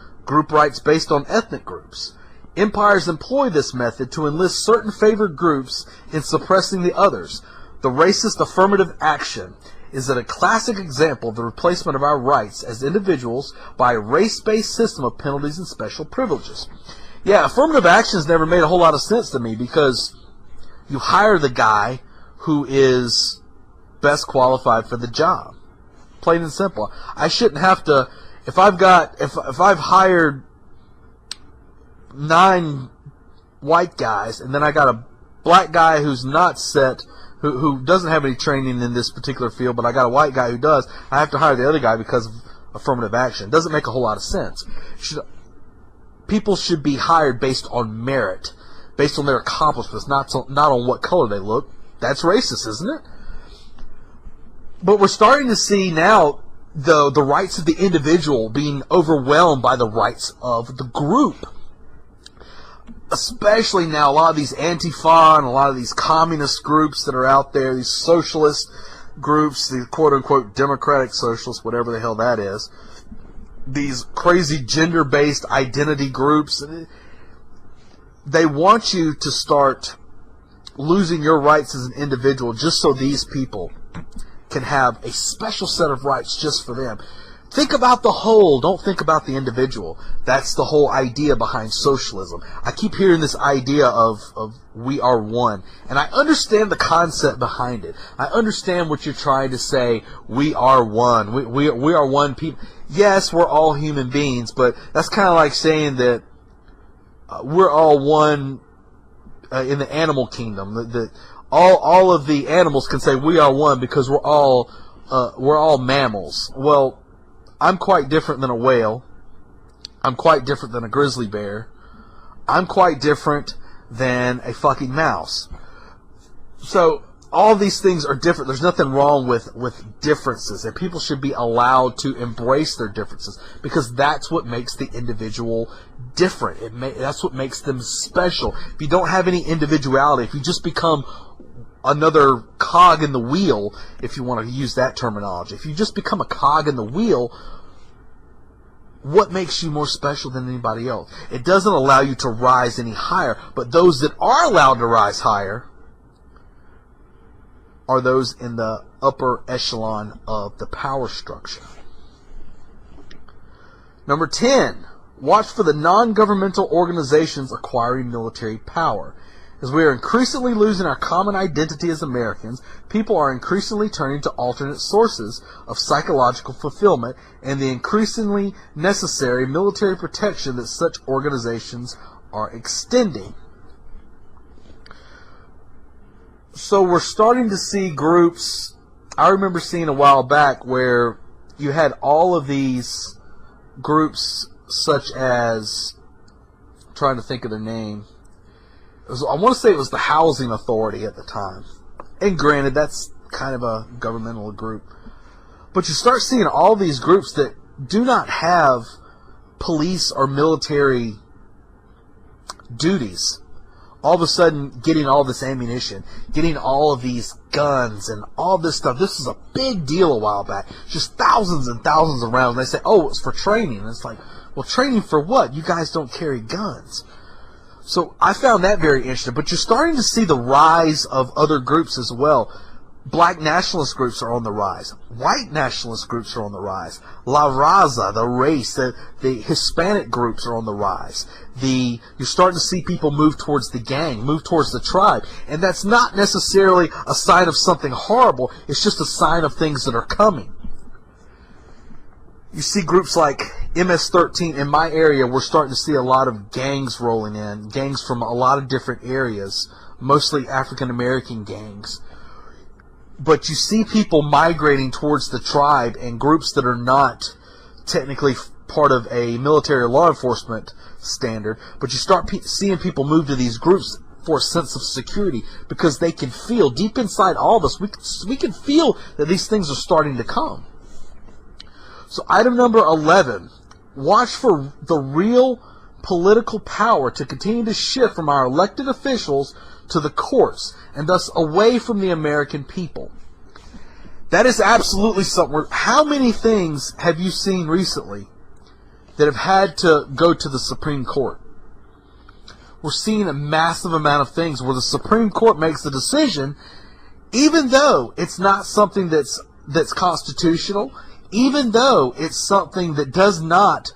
based on ethnic groups. Empires employ this method to enlist certain favored groups in suppressing the others. The racist affirmative action is a classic example of the replacement of our rights as individuals by a race-based system of penalties and special privileges. Yeah, affirmative action has never made a whole lot of sense to me, because you hire the guy who is best qualified for the job. Plain and simple. I shouldn't have to, if I've hired 9 white guys, and then I got a black guy who's not set, who doesn't have any training in this particular field, but I got a white guy who does, I have to hire the other guy because of affirmative action. It doesn't make a whole lot of sense. People should be hired based on merit, based on their accomplishments, not on what color they look. That's racist, isn't it? But we're starting to see now the rights of the individual being overwhelmed by the rights of the group. Especially now, a lot of these Antifa and a lot of these communist groups that are out there, these socialist groups, these quote-unquote democratic socialists, whatever the hell that is, these crazy gender-based identity groups, they want you to start losing your rights as an individual just so these people can have a special set of rights just for them. Think about the whole, don't think about the individual. That's the whole idea behind socialism. I keep hearing this idea of we are one. And I understand the concept behind it. I understand what you're trying to say. We are one. We are one people. Yes, we're all human beings, but that's kind of like saying that we're all one in the animal kingdom. That all of the animals can say we are one because we're all mammals. Well, I'm quite different than a whale. I'm quite different than a grizzly bear. I'm quite different than a fucking mouse. So all these things are different. There's nothing wrong with differences, and people should be allowed to embrace their differences, because that's what makes the individual different. That's what makes them special. If you don't have any individuality, if you just become another cog in the wheel, if you want to use that terminology, if you just become a cog in the wheel, what makes you more special than anybody else? It doesn't allow you to rise any higher, but those that are allowed to rise higher are those in the upper echelon of the power structure. Number 10, watch for the non-governmental organizations acquiring military power. As we are increasingly losing our common identity as Americans, people are increasingly turning to alternate sources of psychological fulfillment and the increasingly necessary military protection that such organizations are extending. So we're starting to see groups. I remember seeing a while back where you had all of these groups, such as, I'm trying to think of their name. I want to say it was the Housing Authority at the time. And granted, that's kind of a governmental group. But you start seeing all these groups that do not have police or military duties, all of a sudden getting all this ammunition, getting all of these guns and all this stuff. This was a big deal a while back. Just thousands and thousands of rounds. And they say, oh, it's for training. And it's like, well, training for what? You guys don't carry guns. So I found that very interesting. But you're starting to see the rise of other groups as well. Black nationalist groups are on the rise. White nationalist groups are on the rise. La Raza, the race, the Hispanic groups are on the rise. You're starting to see people move towards the gang, move towards the tribe. And that's not necessarily a sign of something horrible. It's just a sign of things that are coming. You see groups like MS-13 in my area. We're starting to see a lot of gangs rolling in, gangs from a lot of different areas, mostly African American gangs. But you see people migrating towards the tribe and groups that are not technically part of a military or law enforcement standard. But you start seeing people move to these groups for a sense of security, because they can feel deep inside all of us. We can feel that these things are starting to come. So item number 11, watch for the real political power to continue to shift from our elected officials to the courts, and thus away from the American people. That is absolutely something. How many things have you seen recently that have had to go to the Supreme Court? We're seeing a massive amount of things where the Supreme Court makes a decision, even though it's not something that's constitutional, even though it's something that does not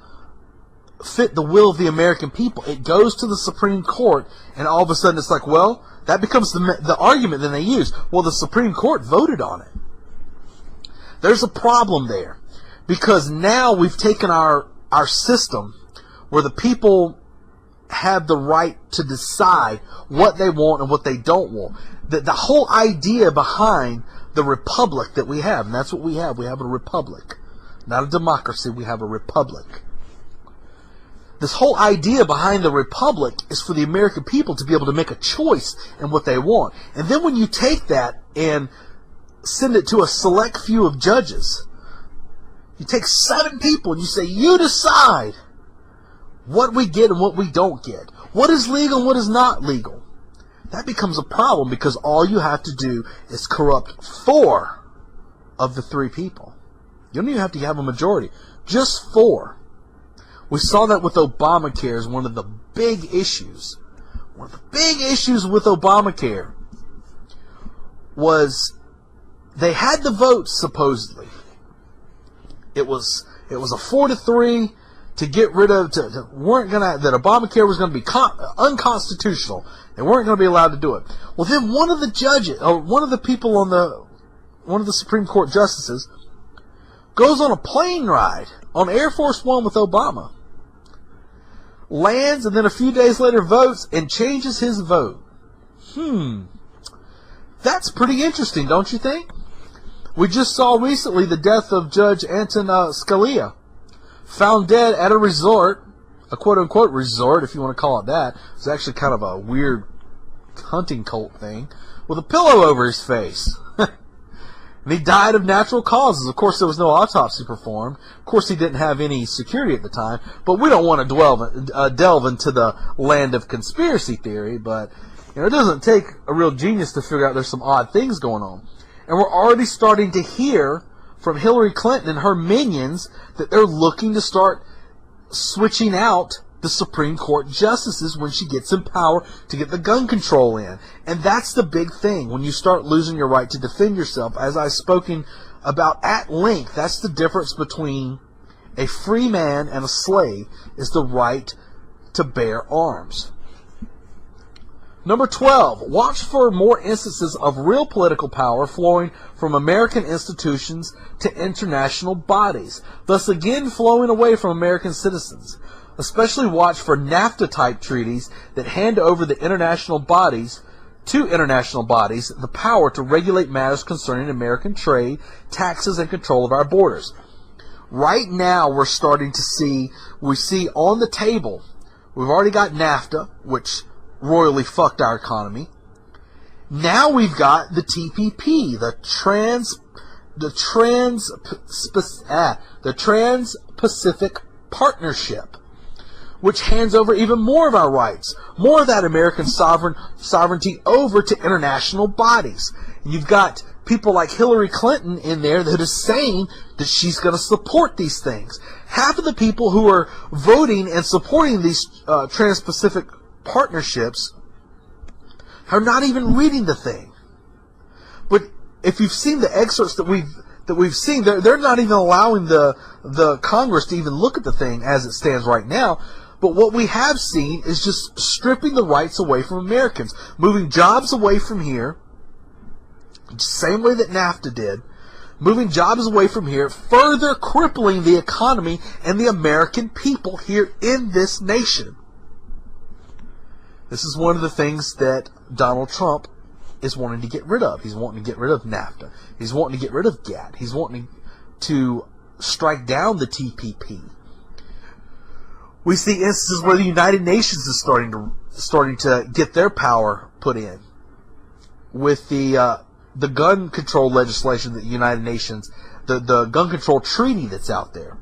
fit the will of the American people. It goes to the Supreme Court, and all of a sudden it's like, well, that becomes the argument that they use. Well, the Supreme Court voted on it. There's a problem there, because now we've taken our system where the people have the right to decide what they want and what they don't want. The whole idea behind the republic that we have, and that's what we have. We have a republic. Not a democracy, we have a republic. This whole idea behind the republic is for the American people to be able to make a choice in what they want. And then when you take that and send it to a select few of judges, you take 7 people and you say, you decide what we get and what we don't get. What is legal and what is not legal. That becomes a problem, because all you have to do is corrupt 4 of the 3 people. You don't even have to have a majority. Just 4. We saw that with Obamacare as one of the big issues. One of the big issues with Obamacare was they had the votes, supposedly. It was a 4-3 to get rid of, that Obamacare was going to be unconstitutional. They weren't going to be allowed to do it. Well, then one of the judges, or one of the people one of the Supreme Court justices, goes on a plane ride on Air Force One with Obama, lands, and then a few days later votes and changes his vote. That's pretty interesting, don't you think? We just saw recently the death of Judge Anton Scalia, found dead at a resort, a quote-unquote resort, if you want to call it that. It's actually kind of a weird hunting cult thing. with a pillow over his face. And he died of natural causes. Of course, there was no autopsy performed. Of course, he didn't have any security at the time. But we don't want to delve into the land of conspiracy theory. But it doesn't take a real genius to figure out there's some odd things going on. And we're already starting to hear from Hillary Clinton and her minions that they're looking to start switching out the Supreme Court justices when she gets in power to get the gun control in. And that's the big thing. When you start losing your right to defend yourself, as I've spoken about at length, that's the difference between a free man and a slave, is the right to bear arms. Number 12, watch for more instances of real political power flowing from American institutions to international bodies, thus again flowing away from American citizens. Especially watch for NAFTA-type treaties that hand over to international bodies the power to regulate matters concerning American trade, taxes, and control of our borders. Right now, we're starting to see on the table, we've already got NAFTA, which royally fucked our economy. Now we've got the TPP, the Trans-Pacific Partnership, which hands over even more of our rights, more of that American sovereignty over to international bodies. And you've got people like Hillary Clinton in there that is saying that she's going to support these things. Half of the people who are voting and supporting these Trans-Pacific partnerships are not even reading the thing. But if you've seen the excerpts that we've seen, they're not even allowing the Congress to even look at the thing as it stands right now. But what we have seen is just stripping the rights away from Americans, moving jobs away from here, same way that NAFTA did, moving jobs away from here, further crippling the economy and the American people here in this nation. This is one of the things that Donald Trump is wanting to get rid of. He's wanting to get rid of NAFTA. He's wanting to get rid of GATT. He's wanting to strike down the TPP. We see instances where the United Nations is starting to get their power put in with the gun control legislation that the United Nations, the gun control treaty that's out there,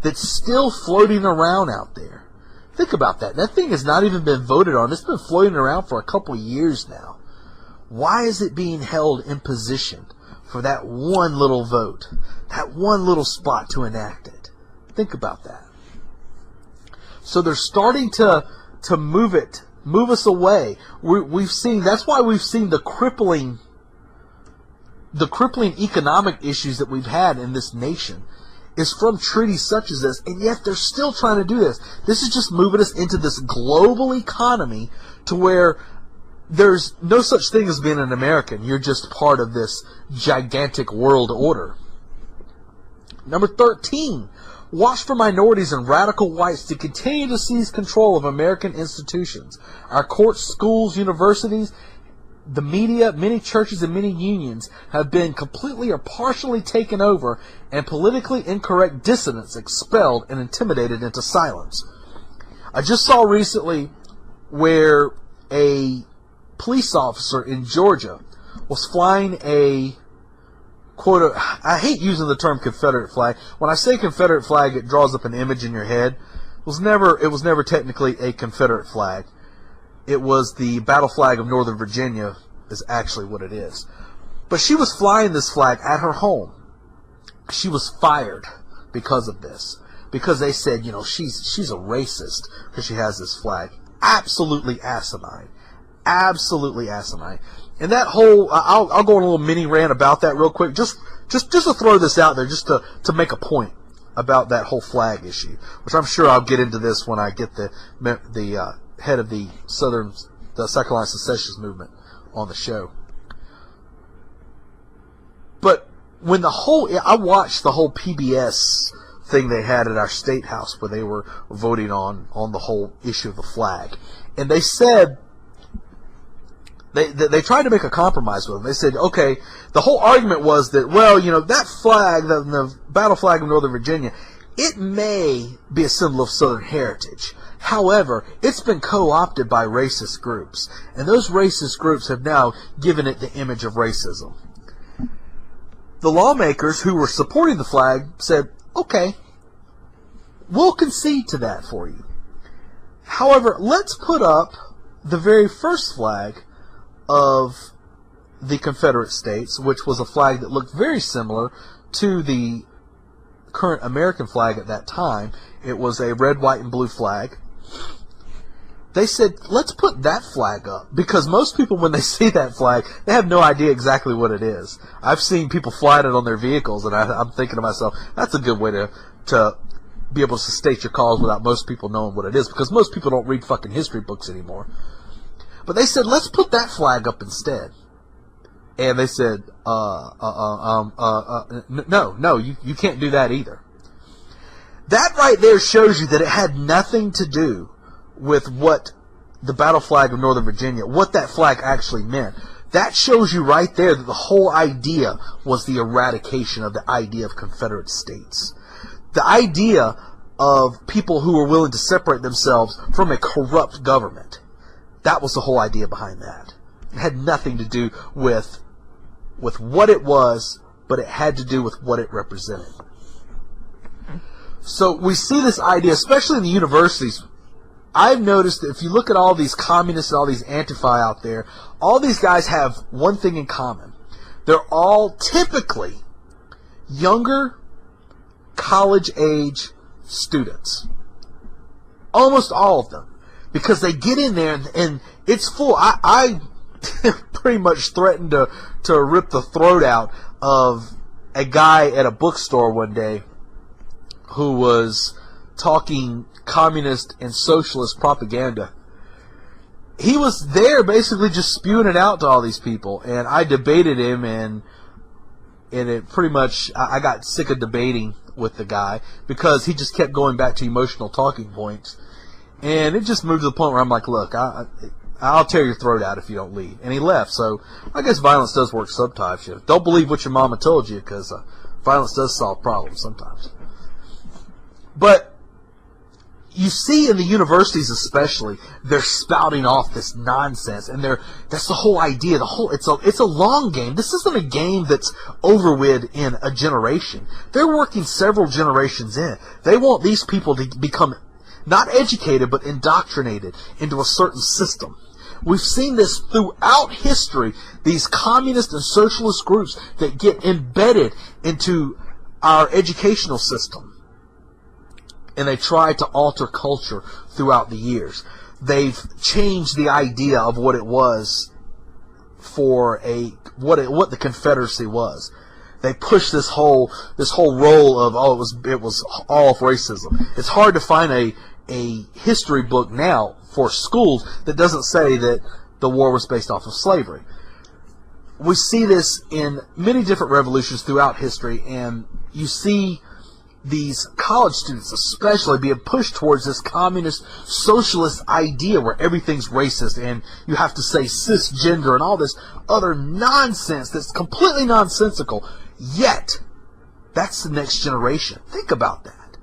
that's still floating around out there. Think about that. That thing has not even been voted on. It's been floating around for a couple of years now. Why is it being held in position for that one little vote, that one little spot to enact it? Think about that. So they're starting to move us away. We've seen, that's why we've seen the crippling economic issues that we've had in this nation is from treaties such as this, and yet they're still trying to do this. This is just moving us into this global economy to where there's no such thing as being an American. You're just part of this gigantic world order. Number 13, watch for minorities and radical whites to continue to seize control of American institutions. Our courts, schools, universities, the media, many churches, and many unions have been completely or partially taken over, and politically incorrect dissidents expelled and intimidated into silence. I just saw recently where a police officer in Georgia was flying a quote, I hate using the term Confederate flag. When I say Confederate flag, it draws up an image in your head. It was never technically a Confederate flag. It was the battle flag of Northern Virginia is actually what it is. But she was flying this flag at her home. She was fired because of this. Because they said, she's a racist because she has this flag. Absolutely asinine. Absolutely asinine. And that whole, I'll go on a little mini rant about that real quick. Just to throw this out there, just to make a point about that whole flag issue, which I'm sure I'll get into this when I get the head of the South Carolina Secessionist movement on the show. But when I watched the whole PBS thing they had at our state house where they were voting on the whole issue of the flag, and they said they tried to make a compromise with them. They said, okay, the whole argument was that, that flag, the battle flag of Northern Virginia, It may be a symbol of Southern heritage. However, it's been co-opted by racist groups, and those racist groups have now given it the image of racism. The lawmakers who were supporting the flag said, okay, we'll concede to that for you. However, let's put up the very first flag of the Confederate States, which was a flag that looked very similar to the current American flag at that time. It was a red, white, and blue flag. They said, let's put that flag up, because most people, when they see that flag, they have no idea exactly what it is. I've seen people flying it on their vehicles, and I'm thinking to myself, that's a good way to be able to state your cause without most people knowing what it is, because most people don't read fucking history books anymore. But they said, let's put that flag up instead. And they said, no, you can't do that either. That right there shows you that it had nothing to do with what the battle flag of Northern Virginia, what that flag actually meant. That shows you right there that the whole idea was the eradication of the idea of Confederate States. The idea of people who were willing to separate themselves from a corrupt government. That was the whole idea behind that. It had nothing to do with what it was, but it had to do with what it represented. So we see this idea, especially in the universities. I've noticed that if you look at all these communists and all these Antifa out there, all these guys have one thing in common. They're all typically younger, college-age students. Almost all of them. Because they get in there and it's full. I pretty much threatened to rip the throat out of a guy at a bookstore one day who was talking communist and socialist propaganda. He was there basically just spewing it out to all these people, and I debated him, and it pretty much, I got sick of debating with the guy because he just kept going back to emotional talking points, and it just moved to the point where I'm like, look, I'll tear your throat out if you don't leave. And he left. So I guess violence does work sometimes. Don't believe what your mama told you, because violence does solve problems sometimes. But you see in the universities especially, they're spouting off this nonsense, and that's the whole idea. It's a long game. This isn't a game that's over with in a generation. They're working several generations in. They want these people to become not educated, but indoctrinated into a certain system. We've seen this throughout history, these communist and socialist groups that get embedded into our educational system. And they try to alter culture throughout the years. They've changed the idea of what it was for what the Confederacy was. They push this whole role of it was all of racism. It's hard to find a history book now for schools that doesn't say that the war was based off of slavery. We see this in many different revolutions throughout history, and you see these college students especially being pushed towards this communist socialist idea where everything's racist and you have to say cisgender and all this other nonsense that's completely nonsensical. Yet, that's the next generation. Think about that.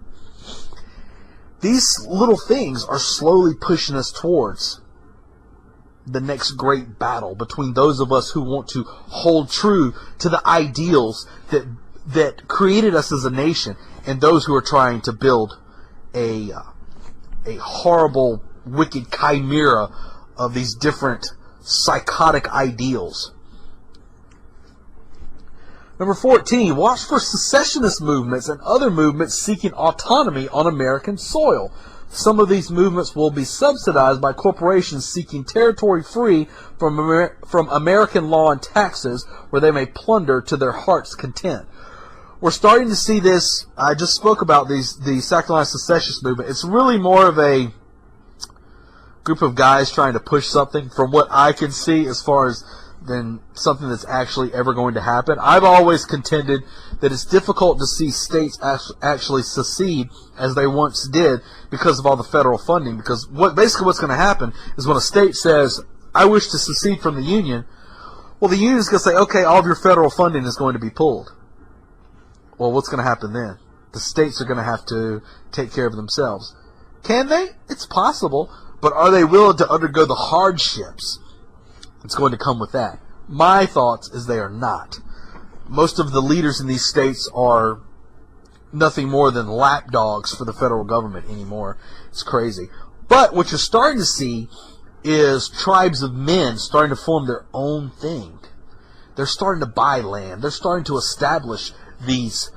These little things are slowly pushing us towards the next great battle between those of us who want to hold true to the ideals that created us as a nation, and those who are trying to build a horrible, wicked chimera of these different psychotic ideals. Number 14, watch for secessionist movements and other movements seeking autonomy on American soil. Some of these movements will be subsidized by corporations seeking territory free from American law and taxes, where they may plunder to their heart's content. We're starting to see this. I just spoke about the South Carolina secessionist movement. It's really more of a group of guys trying to push something, from what I can see, as far as than something that's actually ever going to happen. I've always contended that it's difficult to see states actually secede as they once did because of all the federal funding. Because basically what's going to happen is when a state says, I wish to secede from the Union, well, the Union is going to say, okay, all of your federal funding is going to be pulled. Well, what's going to happen then? the states are going to have to take care of themselves. Can they? It's possible. But are they willing to undergo the hardships that's going to come with that? My thoughts is they are not. Most of the leaders in these states are nothing more than lapdogs for the federal government anymore. It's crazy. But what you're starting to see is tribes of men starting to form their own thing. They're starting to buy land. They're starting to establish these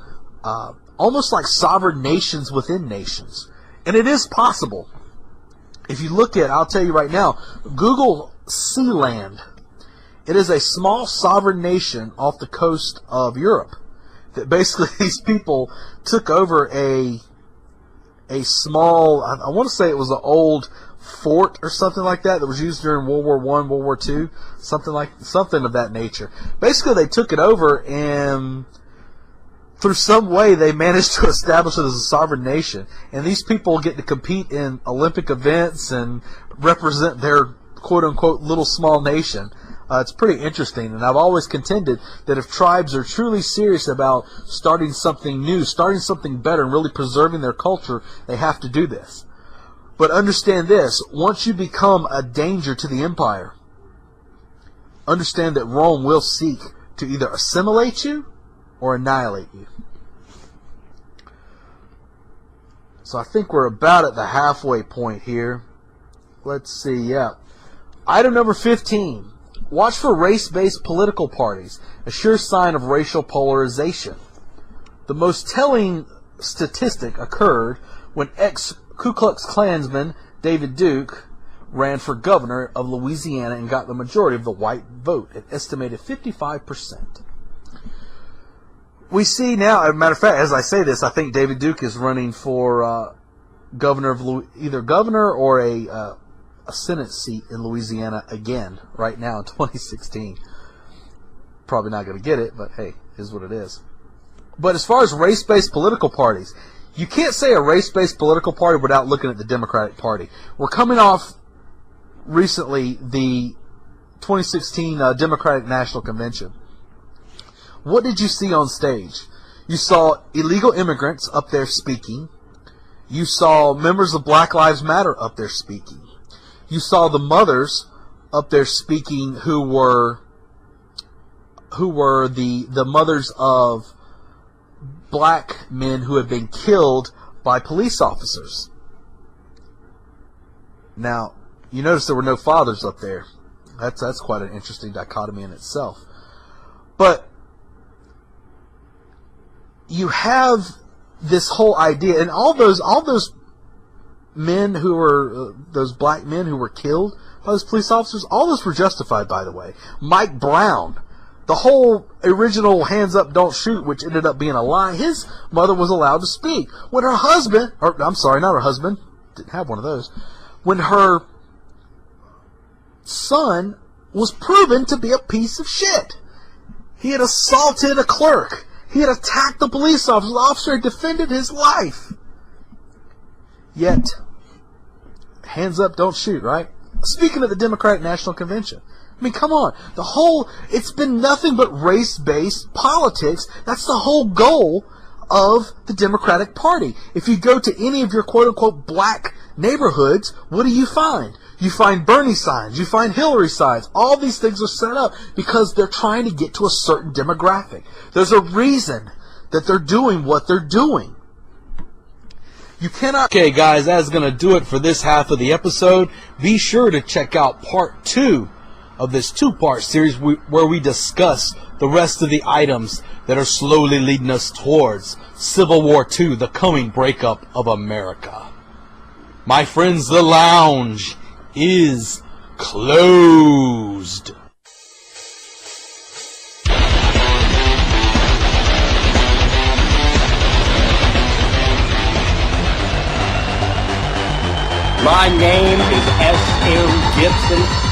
almost like sovereign nations within nations. And it is possible. If you look at, I'll tell you right now, Google Sealand. It is a small sovereign nation off the coast of Europe. That basically these people took over a small, I want to say it was an old fort or something like that was used during World War I, World War II, something of that nature. Basically they took it over, and through some way they managed to establish it as a sovereign nation. And these people get to compete in Olympic events and represent their quote-unquote little small nation. It's pretty interesting, and I've always contended that if tribes are truly serious about starting something new, starting something better, and really preserving their culture, they have to do this. But understand this, once you become a danger to the empire, understand that Rome will seek to either assimilate you or annihilate you. So I think we're about at the halfway point here. Let's see, yeah. Item number 15. Watch for race-based political parties, a sure sign of racial polarization. The most telling statistic occurred when ex-Ku Klux Klansman David Duke ran for governor of Louisiana and got the majority of the white vote, an estimated 55%. We see now, as a matter of fact, as I say this, I think David Duke is running for governor of either governor or a Senate seat in Louisiana again right now in 2016. Probably not going to get it, but hey, is what it is. But as far as race-based political parties, you can't say a race-based political party without looking at the Democratic Party. We're coming off recently the 2016 Democratic National Convention. What did you see on stage? You saw illegal immigrants up there speaking. You saw members of Black Lives Matter up there speaking. You saw the mothers up there speaking who were the mothers of black men who had been killed by police officers. Now, you notice there were no fathers up there. That's quite an interesting dichotomy in itself. But you have this whole idea, and all those men who were, those black men who were killed by those police officers, all those were justified, by the way. Mike Brown, the whole original hands up, don't shoot, which ended up being a lie, his mother was allowed to speak. When her husband, or I'm sorry, not her husband, didn't have one of those, when her son was proven to be a piece of shit. He had assaulted a clerk. He had attacked the police officer. The officer had defended his life. Yet, hands up, don't shoot, right? Speaking of the Democratic National Convention, I mean, come on. It's been nothing but race-based politics. That's the whole goal of the Democratic Party. If you go to any of your quote-unquote black neighborhoods, what do you find? You find Bernie signs. You find Hillary signs. All these things are set up because they're trying to get to a certain demographic. There's a reason that they're doing what they're doing. You cannot... Okay, guys, that's going to do it for this half of the episode. Be sure to check out part 2 of this 2-part series where we discuss the rest of the items that are slowly leading us towards Civil War II, the coming breakup of America. My friends, the lounge is closed. My name is S.M. Gibson.